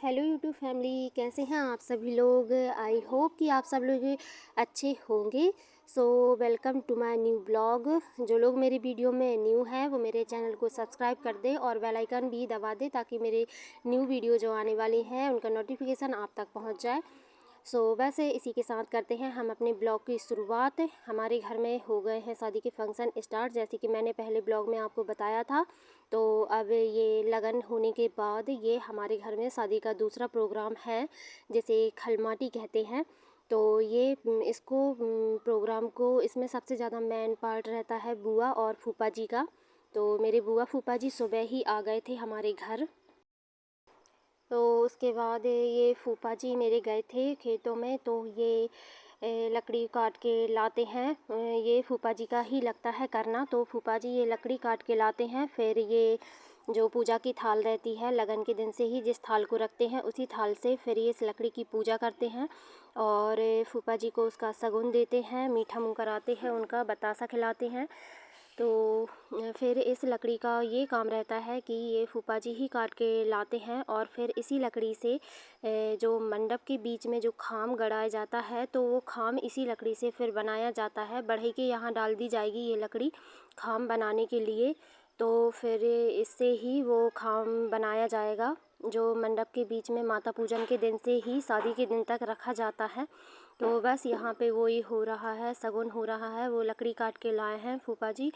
Hello YouTube family, कैसे हैं आप सभी लोग। आई होप कि आप सब लोग अच्छे होंगे। So welcome to my new blog. जो लोग मेरी वीडियो में न्यू हैं वो मेरे चैनल को सब्सक्राइब कर दें और बेल आइकन भी दबा दें ताकि मेरे न्यू वीडियो जो आने वाली हैं उनका नोटिफिकेशन आप तक पहुंच जाए। वैसे इसी के साथ करते हैं हम अपने ब्लॉग की शुरुआत। हमारे घर में हो गए हैं शादी के फंक्शन स्टार्ट, जैसे कि मैंने पहले ब्लॉग में आपको बताया था। तो अब ये लगन होने के बाद ये हमारे घर में शादी का दूसरा प्रोग्राम है, जिसे खलमाटी कहते हैं। तो ये इसको प्रोग्राम को इसमें सबसे ज़्यादा मेन पार्ट रहता है बुआ और फूफा जी का। तो मेरे बुआ फूफा जी सुबह ही आ गए थे हमारे घर। तो उसके बाद ये फूफा जी मेरे गए थे खेतों में, तो ये लकड़ी काट के लाते हैं। ये फूफा जी का ही लगता है करना। तो फूफा जी ये लकड़ी काट के लाते हैं, फिर ये जो पूजा की थाल रहती है लगन के दिन से ही जिस थाल को रखते हैं उसी थाल से फिर ये इस लकड़ी की पूजा करते हैं और फूफा जी को उसका सगुन देते हैं, मीठा मुँह कराते हैं, उनका बतासा खिलाते हैं। तो फिर इस लकड़ी का ये काम रहता है कि ये फूफा जी ही काट के लाते हैं और फिर इसी लकड़ी से जो मंडप के बीच में जो खाम गड़ाया जाता है तो वो खाम इसी लकड़ी से फिर बनाया जाता है। बढ़ई के यहाँ डाल दी जाएगी ये लकड़ी खाम बनाने के लिए। तो फिर इससे ही वो खाम बनाया जाएगा जो मंडप के बीच में माता पूजन के दिन से ही शादी के दिन तक रखा जाता है। तो बस यहाँ पे वही हो रहा है, सगुन हो रहा है। वो लकड़ी काट के लाए हैं फूफा जी,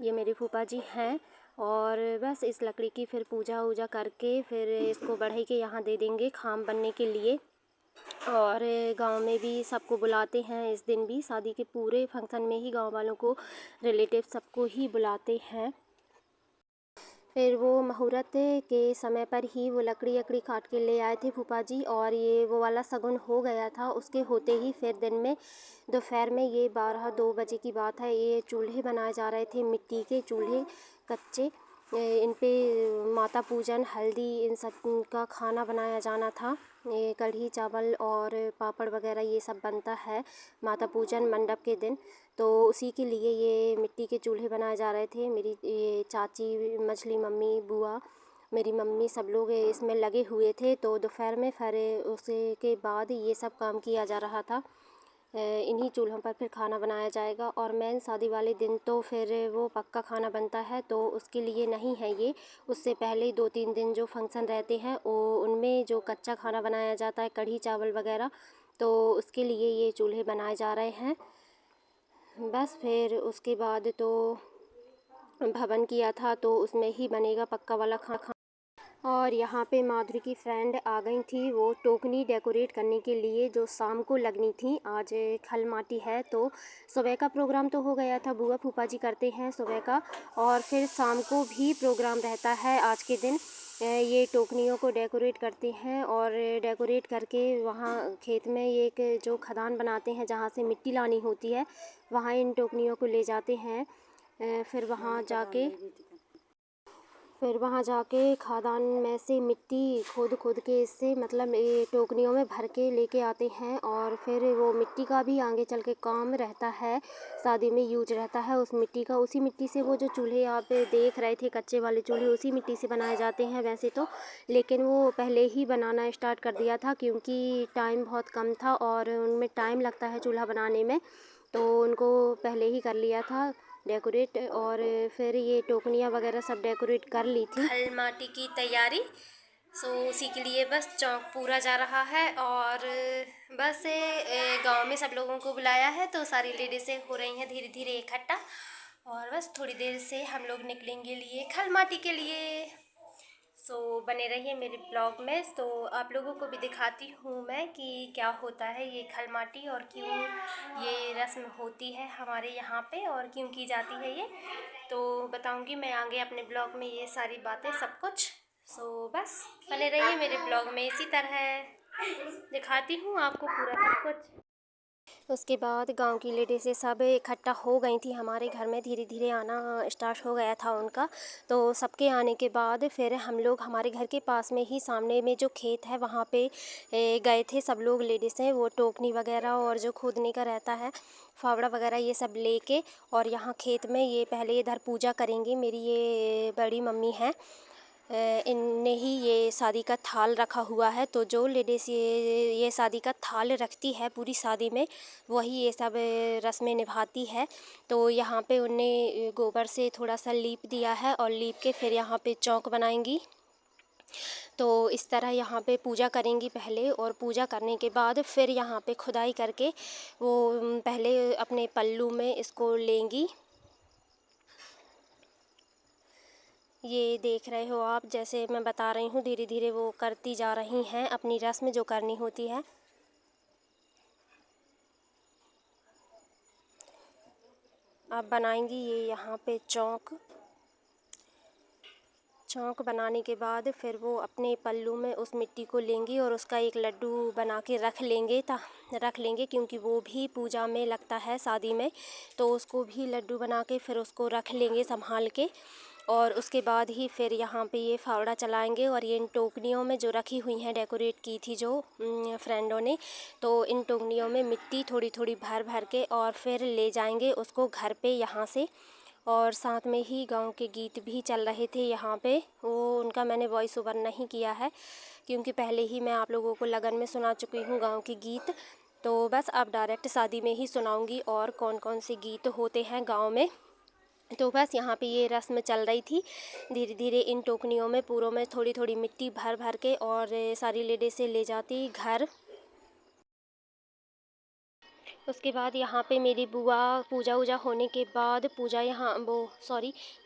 ये मेरे फूफा जी हैं। और बस इस लकड़ी की फिर पूजा वूजा करके फिर इसको बढ़ई के यहाँ दे देंगे खाम बनने के लिए। और गांव में भी सबको बुलाते हैं इस दिन भी, शादी के पूरे फंक्शन में ही गांव वालों को, रिलेटिव सबको ही बुलाते हैं। फिर वो मुहूर्त के समय पर ही वो लकड़ी अकड़ी काट के ले आए थे फूफा जी और ये वो वाला सगुन हो गया था। उसके होते ही फिर दिन में दोपहर में ये 12-2 बजे की बात है, ये चूल्हे बनाए जा रहे थे, मिट्टी के चूल्हे कच्चे। इन पे माता पूजन हल्दी इन सब का खाना बनाया जाना था। ये कढ़ी चावल और पापड़ वगैरह ये सब बनता है माता पूजन मंडप के दिन। तो उसी के लिए ये मिट्टी के चूल्हे बनाए जा रहे थे। मेरी ये चाची, मछली मम्मी, बुआ, मेरी मम्मी सब लोग इसमें लगे हुए थे। तो दोपहर में फिर उसके बाद ये सब काम किया जा रहा था। इन्हीं चूल्हों पर फिर खाना बनाया जाएगा और मेन शादी वाले दिन तो फिर वो पक्का खाना बनता है। तो उसके लिए नहीं है ये, उससे पहले 2-3 दिन जो फंक्शन रहते हैं वो उनमें जो कच्चा खाना बनाया जाता है कढ़ी चावल वगैरह, तो उसके लिए ये चूल्हे बनाए जा रहे हैं। बस फिर उसके बाद तो भवन किया था तो उसमें ही बनेगा पक्का वाला खाना। और यहाँ पे माधुरी की फ्रेंड आ गई थी, वो टोकनी डेकोरेट करने के लिए जो शाम को लगनी थी। आज खलमाटी है तो सुबह का प्रोग्राम तो हो गया था, बुआ फूफा जी करते हैं सुबह का, और फिर शाम को भी प्रोग्राम रहता है आज के दिन। ये टोकनियों को डेकोरेट करते हैं और डेकोरेट करके वहाँ खेत में एक जो खदान बनाते हैं जहाँ से मिट्टी लानी होती है, वहाँ इन टोकनियों को ले जाते हैं। फिर वहाँ जाके खादान में से मिट्टी खोद खोद के इससे मतलब ये टोकनियों में भर के लेके आते हैं और फिर वो मिट्टी का भी आगे चल के काम रहता है, शादी में यूज रहता है उस मिट्टी का। उसी मिट्टी से वो जो चूल्हे आप देख रहे थे कच्चे वाले चूल्हे उसी मिट्टी से बनाए जाते हैं वैसे तो, लेकिन वो पहले ही बनाना स्टार्ट कर दिया था क्योंकि टाइम बहुत कम था और उनमें टाइम लगता है चूल्हा बनाने में, तो उनको पहले ही कर लिया था डेकोरेट। और फिर ये टोकनियाँ वगैरह सब डेकोरेट कर ली थी। खलमाटी की तैयारी उसी के लिए बस चौक पूरा जा रहा है और बस गांव में सब लोगों को बुलाया है तो सारी लेडीज़ें हो रही हैं धीरे धीरे इकट्ठा और बस थोड़ी देर से हम लोग निकलेंगे लिए खलमाटी के लिए। बने रहिए मेरे ब्लॉग में। आप लोगों को भी दिखाती हूँ मैं कि क्या होता है ये खलमाटी और क्यों ये रस्म होती है हमारे यहाँ पे और क्यों की जाती है ये, तो बताऊँगी मैं आगे अपने ब्लॉग में ये सारी बातें सब कुछ। बस बने रहिए मेरे ब्लॉग में, इसी तरह दिखाती हूँ आपको पूरा सब कुछ। उसके बाद गांव की लेडीज़ें सब इकट्ठा हो गई थी हमारे घर में, धीरे धीरे आना स्टार्ट हो गया था उनका। तो सबके आने के बाद फिर हम लोग हमारे घर के पास में ही सामने में जो खेत है वहाँ पे गए थे सब लोग लेडीज़ें, वो टोकनी वगैरह और जो खोदने का रहता है फावड़ा वगैरह ये सब लेके, और यहाँ खेत में ये पहले इधर पूजा करेंगी मेरी ये बड़ी मम्मी हैं। इनने ही ये शादी का थाल रखा हुआ है। तो जो लेडीज़ ये शादी का थाल रखती है पूरी शादी में, वही ये सब रस्में निभाती है। तो यहाँ पे उनने गोबर से थोड़ा सा लीप दिया है और लीप के फिर यहाँ पे चौक बनाएंगी। तो इस तरह यहाँ पे पूजा करेंगी पहले, और पूजा करने के बाद फिर यहाँ पे खुदाई करके वो पहले अपने पल्लू में इसको लेंगी। ये देख रहे हो आप, जैसे मैं बता रही हूँ धीरे धीरे वो करती जा रही हैं अपनी रस्म जो करनी होती है। अब बनाएंगी ये यहाँ पे चौक बनाने के बाद फिर वो अपने पल्लू में उस मिट्टी को लेंगी और उसका एक लड्डू बना के रख लेंगे क्योंकि वो भी पूजा में लगता है शादी में। तो उसको भी लड्डू बना के फिर उसको रख लेंगे संभाल के, और उसके बाद ही फिर यहाँ पे ये फावड़ा चलाएंगे। और ये इन टोकनियों में जो रखी हुई हैं, डेकोरेट की थी जो फ्रेंडों ने, तो इन टोकनियों में मिट्टी थोड़ी थोड़ी भर भर के और फिर ले जाएंगे उसको घर पे यहाँ से। और साथ में ही गांव के गीत भी चल रहे थे यहाँ पे, वो उनका मैंने वॉइस ओवर नहीं किया है क्योंकि पहले ही मैं आप लोगों को लगन में सुना चुकी हूँ गांव के गीत। तो बस अब डायरेक्ट शादी में ही सुनाऊंगी और कौन कौन से गीत होते हैं गांव में। तो बस यहाँ पे ये रस्म चल रही थी। धीरे धीरे इन टोकनियों में पूरों में थोड़ी थोड़ी मिट्टी भर भर के और सारी लेडीज़ से ले जाती घर। उसके बाद यहाँ पे मेरी बुआ पूजा वूजा होने के बाद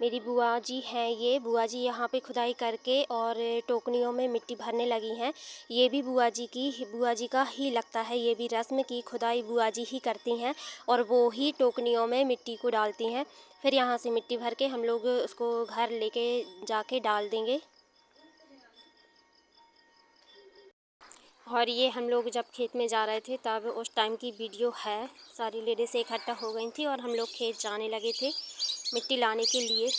मेरी बुआ जी हैं, ये बुआ जी यहाँ पे खुदाई करके और टोकनियों में मिट्टी भरने लगी हैं। ये भी बुआ जी का ही लगता है, ये भी रस्म की खुदाई बुआ जी ही करती हैं और वो ही टोकनियों में मिट्टी को डालती हैं। फिर यहाँ से मिट्टी भर के हम लोग उसको घर लेके जाके डाल देंगे। और ये हम लोग जब खेत में जा रहे थे तब उस टाइम की वीडियो है। सारी लेडीज़ इकट्ठा हो गई थी और हम लोग खेत जाने लगे थे मिट्टी लाने के लिए।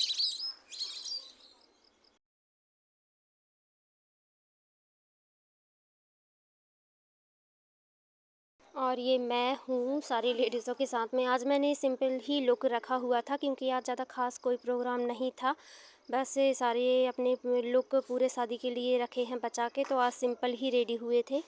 और ये मैं हूँ सारी लेडीज़ों के साथ में। आज मैंने सिंपल ही लुक रखा हुआ था क्योंकि आज ज़्यादा ख़ास कोई प्रोग्राम नहीं था। बस सारे अपने लुक पूरे शादी के लिए रखे हैं बचा के, तो आज सिंपल ही रेडी हुए थे।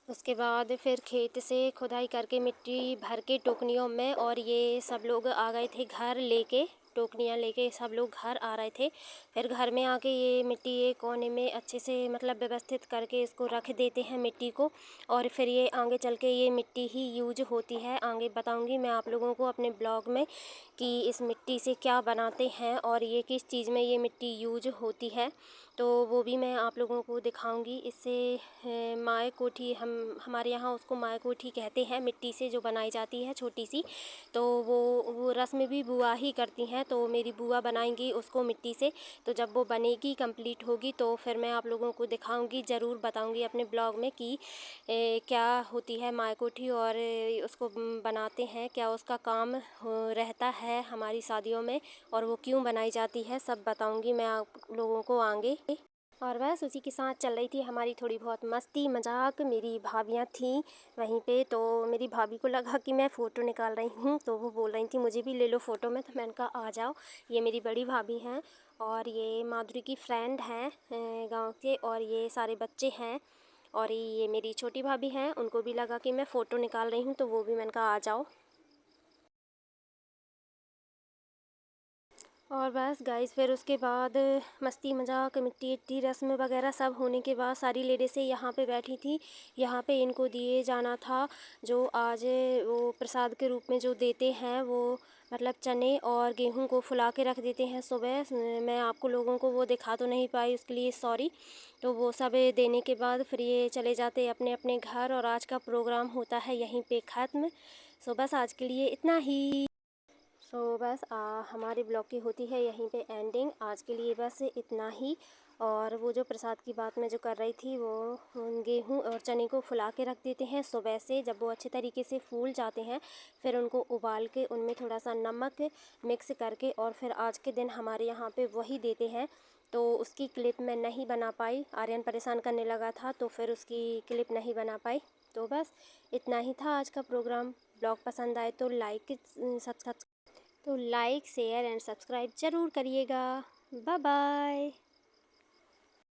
उसके बाद फिर खेत से खुदाई करके मिट्टी भर के टोकनियों में, और ये सब लोग आ गए थे घर लेके, टोकनियाँ लेके सब लोग घर आ रहे थे। फिर घर में आके ये मिट्टी एक कोने में अच्छे से मतलब व्यवस्थित करके इसको रख देते हैं मिट्टी को। और फिर ये आगे चल के ये मिट्टी ही यूज होती है। आगे बताऊंगी मैं आप लोगों को अपने ब्लॉग में कि इस मिट्टी से क्या बनाते हैं और ये किस चीज़ में ये मिट्टी यूज होती है, तो वो भी मैं आप लोगों को दिखाऊंगी। इससे माए कोठी हमारे यहाँ उसको माए कोठी कहते हैं, मिट्टी से जो बनाई जाती है छोटी सी। तो वो रस्म भी बुआ ही करती हैं, तो मेरी बुआ बनाएंगी उसको मिट्टी से। तो जब वो बनेगी कंप्लीट होगी तो फिर मैं आप लोगों को दिखाऊंगी, ज़रूर बताऊंगी अपने ब्लॉग में कि क्या होती है माए कोठी और उसको बनाते हैं, क्या उसका काम रहता है हमारी शादियों में और वो क्यों बनाई जाती है, सब बताऊंगी मैं आप लोगों को आगे। और बस उसी के साथ चल रही थी हमारी थोड़ी बहुत मस्ती मजाक। मेरी भाभियाँ थीं वहीं पे, तो मेरी भाभी को लगा कि मैं फ़ोटो निकाल रही हूँ, तो वो बोल रही थी मुझे भी ले लो फ़ोटो में। तो मैंने कहा आ जाओ। ये मेरी बड़ी भाभी हैं और ये माधुरी की फ्रेंड हैं गांव के, और ये सारे बच्चे हैं। और ये मेरी छोटी भाभी हैं, उनको भी लगा कि मैं फ़ोटो निकाल रही हूँ, तो वो भी मैंने कहा आ जाओ। और बस गाइस फिर उसके बाद मस्ती मजाक मिट्टी इट्टी रस्म वगैरह सब होने के बाद सारी लेडीज़ें यहाँ पे बैठी थी। यहाँ पे इनको दिए जाना था जो आज वो प्रसाद के रूप में जो देते हैं, वो मतलब चने और गेहूं को फुला के रख देते हैं सुबह। मैं आपको लोगों को वो दिखा तो नहीं पाई, उसके लिए सॉरी। तो वो सब देने के बाद फिर ये चले जाते अपने अपने घर, और आज का प्रोग्राम होता है यहीं पे ख़त्म। सो बस आज के लिए इतना ही। सो बस हमारे ब्लॉग की होती है यहीं पे एंडिंग। आज के लिए बस इतना ही। और वो जो प्रसाद की बात मैं जो कर रही थी, वो गेहूं और चने को फुला के रख देते हैं सुबह से। जब वो अच्छे तरीके से फूल जाते हैं फिर उनको उबाल के उनमें थोड़ा सा नमक मिक्स करके और फिर आज के दिन हमारे यहाँ पे वही देते हैं। तो उसकी क्लिप मैं नहीं बना पाई, आर्यन परेशान करने लगा था तो फिर उसकी क्लिप नहीं बना पाई। तो बस इतना ही था आज का प्रोग्राम। ब्लॉग पसंद आए तो लाइक शेयर एंड सब्सक्राइब ज़रूर करिएगा। Bye bye.